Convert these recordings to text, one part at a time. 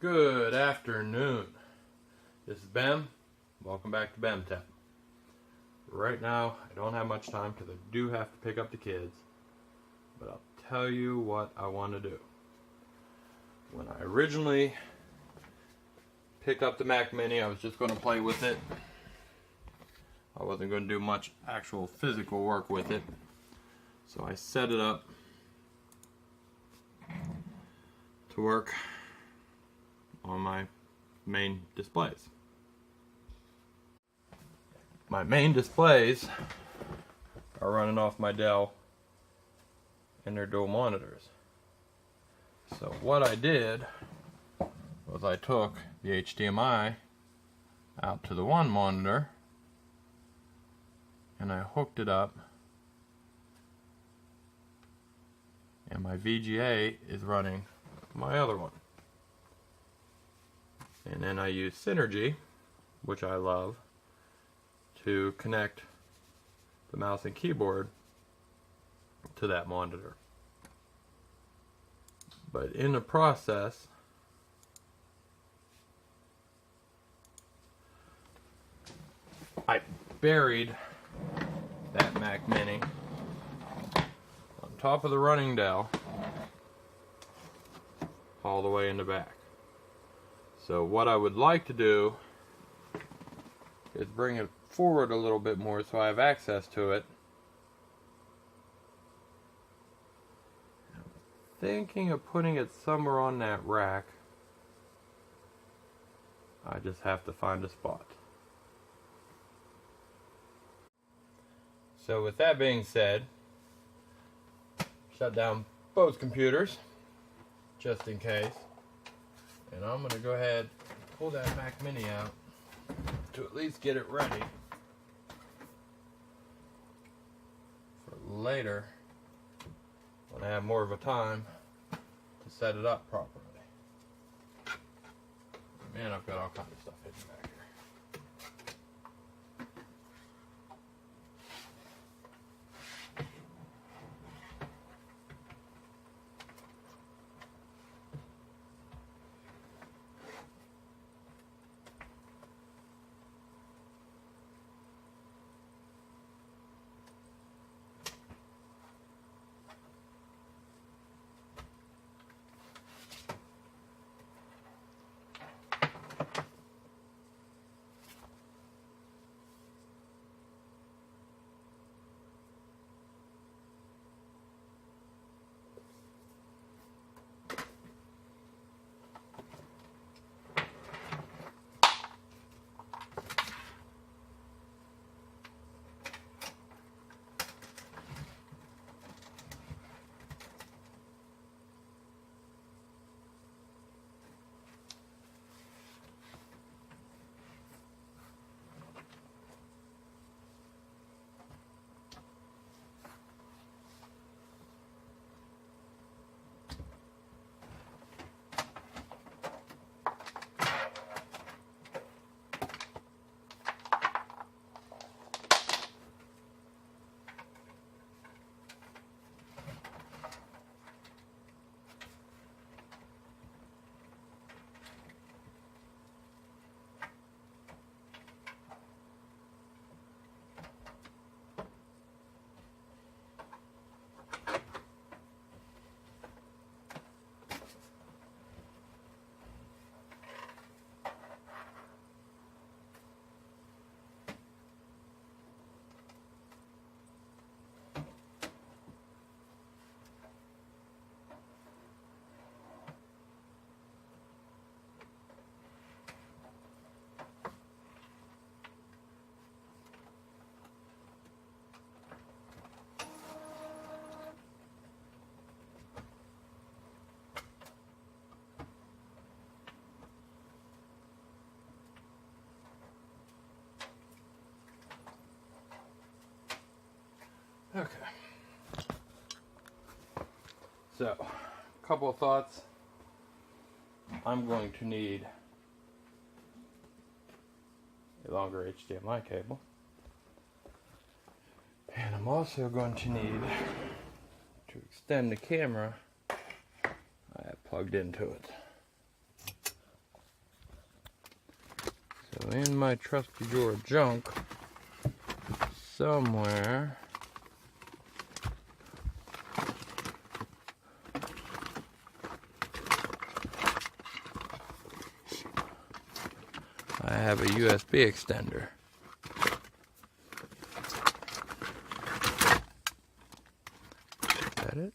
Good afternoon. This is Bem. Welcome back to Bem Tech. Right now, I don't have much time because I do have to pick up the kids. But I'll tell you what I want to do. When I originally picked up the Mac Mini, I was just going to play with it. I wasn't going to do much actual physical work with it. So I set it up to work on my main displays. My main displays are running off my Dell and they're dual monitors. So what I did was I took the HDMI out to the one monitor and I hooked it up, and my VGA is running my other one. And then I use Synergy, which I love, to connect the mouse and keyboard to that monitor. But in the process, I buried that Mac Mini on top of the running Dell all the way in the back. So what I would like to do is bring it forward a little bit more so I have access to it. I'm thinking of putting it somewhere on that rack. I just have to find a spot. So with that being said, shut down both computers just in case. And I'm going to go ahead and pull that Mac Mini out to at least get it ready for later when I have more of a time to set it up properly. Man, I've got all kinds of stuff hidden back here. Okay. So, a couple of thoughts. I'm going to need a longer HDMI cable. And I'm also going to need to extend the camera I have plugged into it. So in my trusty drawer of junk, somewhere, I have a USB extender. Is that it?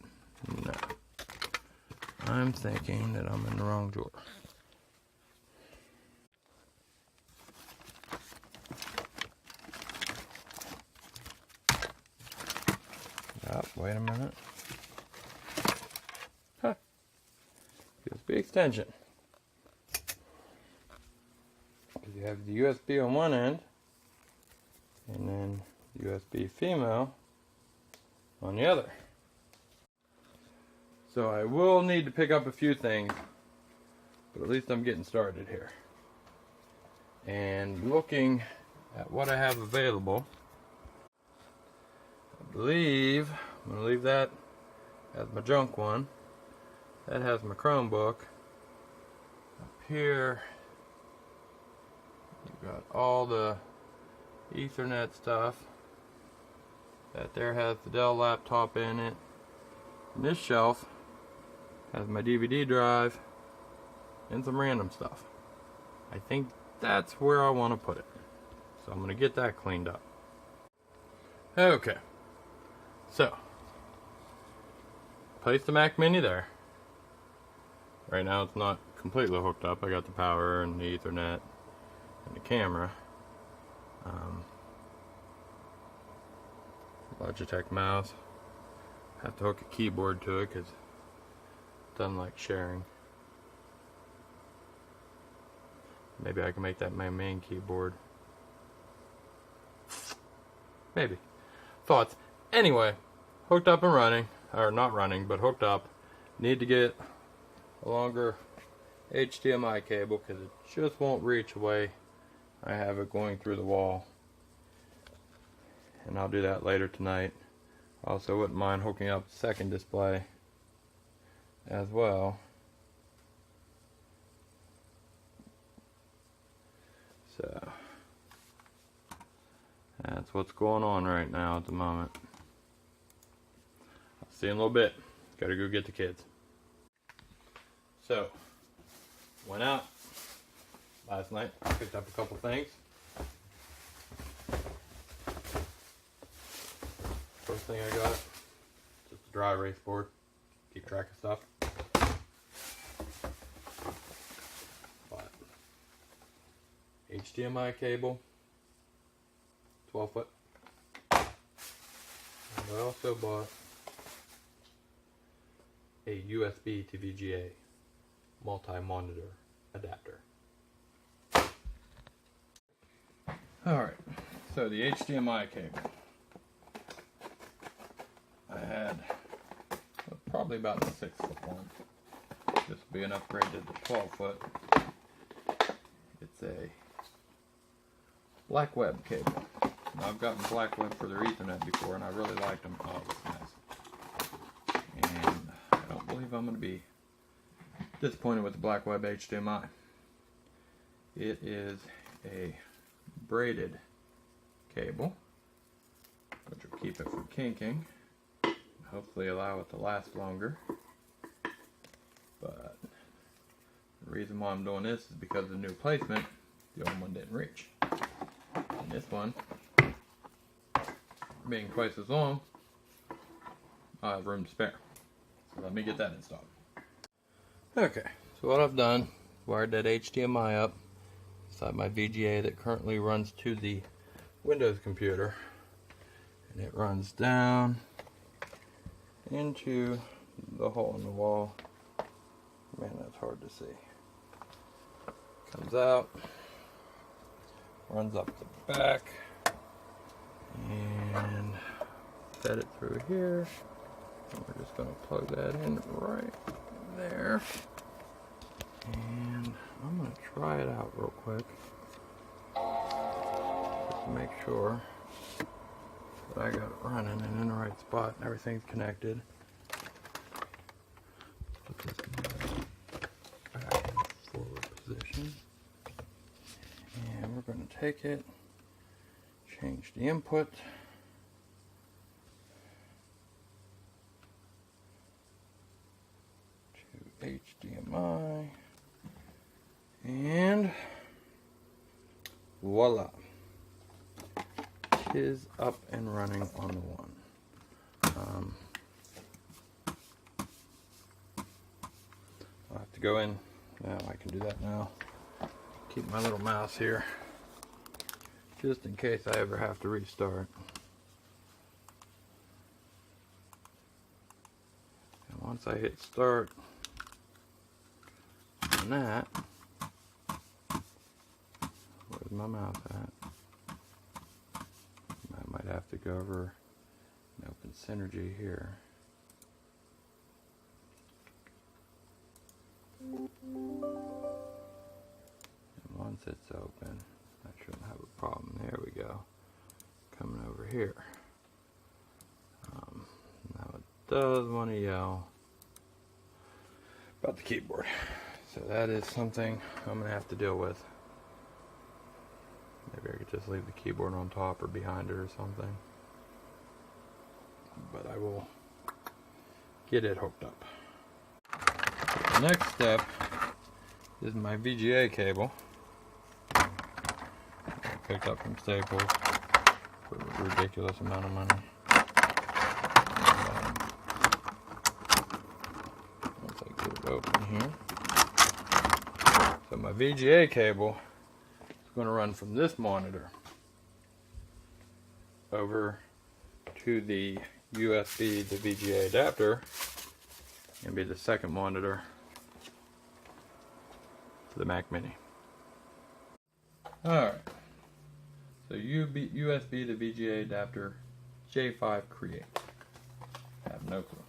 No. I'm thinking that I'm in the wrong drawer. Oh, wait a minute. Huh. USB extension. Because you have the USB on one end, and then USB female on the other. So I will need to pick up a few things, but at least I'm getting started here. And looking at what I have available, I believe I'm going to leave that as my junk one. That has my Chromebook. Up here, you've got all the Ethernet stuff. That there has the Dell laptop in it. And this shelf has my DVD drive and some random stuff. I think that's where I want to put it. So I'm going to get that cleaned up. Okay. So, place the Mac Mini there. Right now it's not completely hooked up. I got the power and the Ethernet and the camera. Logitech mouse. Have to hook a keyboard to it because it doesn't like sharing. Maybe I can make that my main keyboard. Maybe. Thoughts. Anyway, hooked up and running. Or not running, but hooked up. Need to get a longer HDMI cable because it just won't reach away. I have it going through the wall. And I'll do that later tonight. Also wouldn't mind hooking up the second display as well. So that's what's going on right now at the moment. I'll see you in a little bit. Gotta go get the kids. So, went out last night, picked up a couple things. First thing I got, just a dry erase board, keep track of stuff. But HDMI cable, 12 foot. And I also bought a USB to VGA multi-monitor adapter. Alright, so the HDMI cable. I had probably about a 6-foot one. This will be an upgrade to the 12 foot. It's a black web cable. Now, I've gotten black web for their Ethernet before and I really liked them. Oh, it's nice. And I don't believe I'm going to be disappointed with the black web HDMI. It is a braided cable, which will keep it from kinking. Hopefully allow it to last longer. But the reason why I'm doing this is because of the new placement. The old one didn't reach. And this one, being twice as long, I have room to spare. So let me get that installed. Okay, so what I've done, wired that HDMI up inside my VGA that currently runs to the Windows computer. And it runs down into the hole in the wall. Man, that's hard to see. Comes out, runs up the back, and set it through here. And we're just going to plug that in right there. And I'm going to try it out real quick, just to make sure that I got it running and in the right spot and everything's connected. Put this back in forward position. And going to take it, change the input. To HDMI. And voila. Is up and running on the one. I'll have to go in. Now I can do that now. Keep my little mouse here, just in case I ever have to restart. And once I hit start on that, where's my mouse at? I might have to go over and open Synergy here. And once it's open, I shouldn't have a problem. There we go. Coming over here. Now it does want to yell about the keyboard. So that is something I'm going to have to deal with. Maybe I could just leave the keyboard on top or behind it or something. But I will get it hooked up. The next step is my VGA cable. I picked up from Staples for a ridiculous amount of money. Once I get it open here. So my VGA cable is going to run from this monitor over to the USB to VGA adapter and be the second monitor to the Mac Mini. Alright, so USB to VGA adapter J5 Create. I have no clue.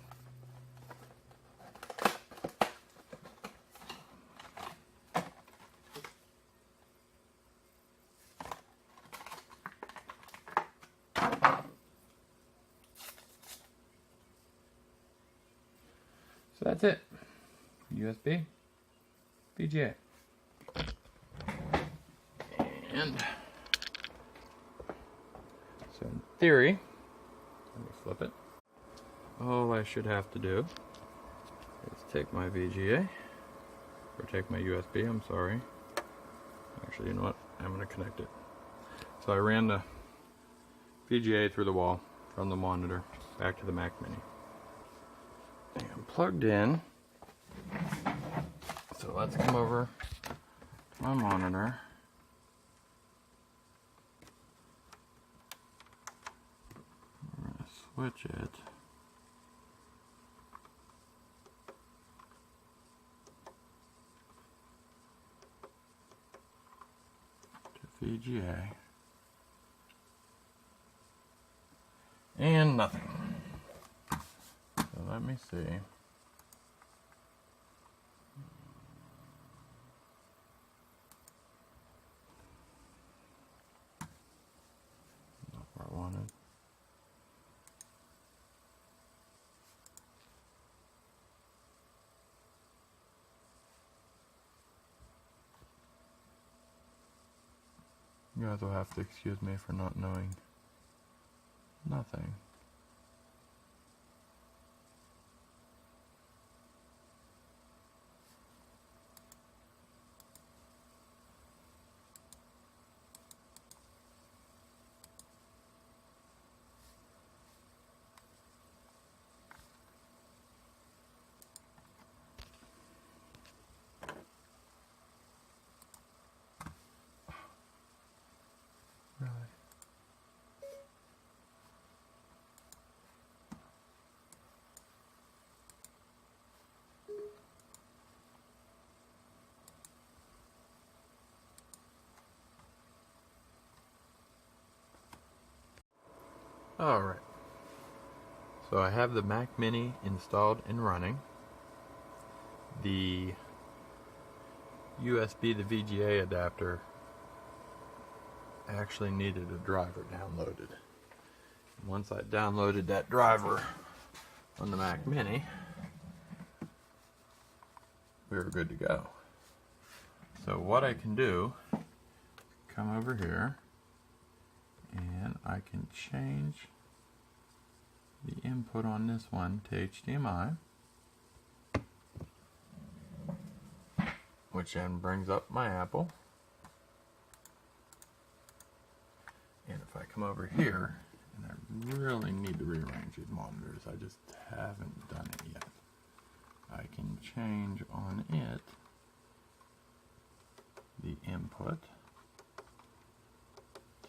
So that's it. USB, VGA. And so in theory, let me flip it. All I should have to do is take my VGA, or take my USB, I'm sorry. Actually, you know what? I'm going to connect it. So I ran the VGA through the wall from the monitor back to the Mac Mini. And I'm plugged in. So let's come over to my monitor. We're going to switch it to VGA. And nothing. So let me see. Not where I wanted. You guys will have to excuse me for not knowing nothing. Really? Alright, so I have the Mac Mini installed and running. The USB to VGA adapter actually needed a driver downloaded. Once I downloaded that driver on the Mac Mini, we were good to go. So what I can do, come over here and I can change the input on this one to HDMI, which then brings up my Apple. And if I come over here, and I really need to rearrange these monitors, I just haven't done it yet. I can change on it the input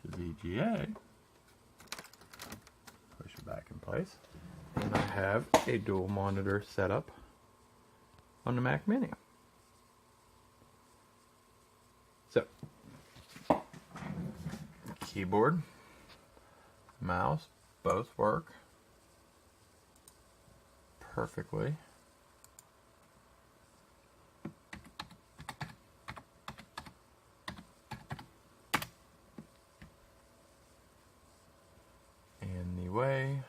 to VGA, push it back in place, and I have a dual monitor setup on the Mac Mini. So, keyboard, mouse, both work perfectly. And the way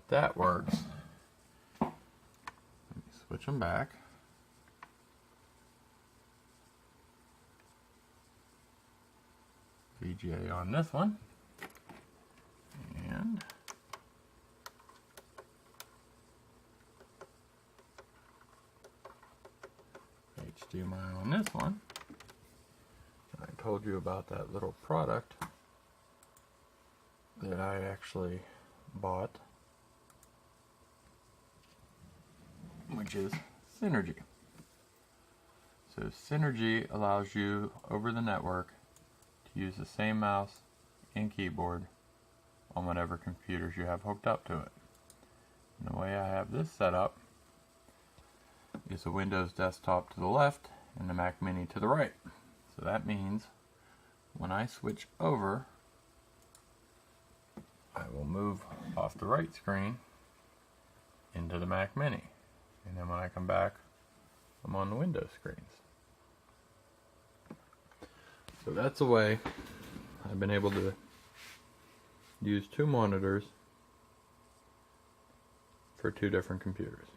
that works, let me switch them back. VGA on this one, and HDMI on this one. I told you about that little product that I actually bought, which is Synergy. So Synergy allows you over the network to use the same mouse and keyboard on whatever computers you have hooked up to it. And the way I have this set up is a Windows desktop to the left and the Mac Mini to the right. So that means when I switch over, I will move off the right screen into the Mac Mini. And then when I come back, I'm on the Windows screens. So that's a way I've been able to use two monitors for two different computers.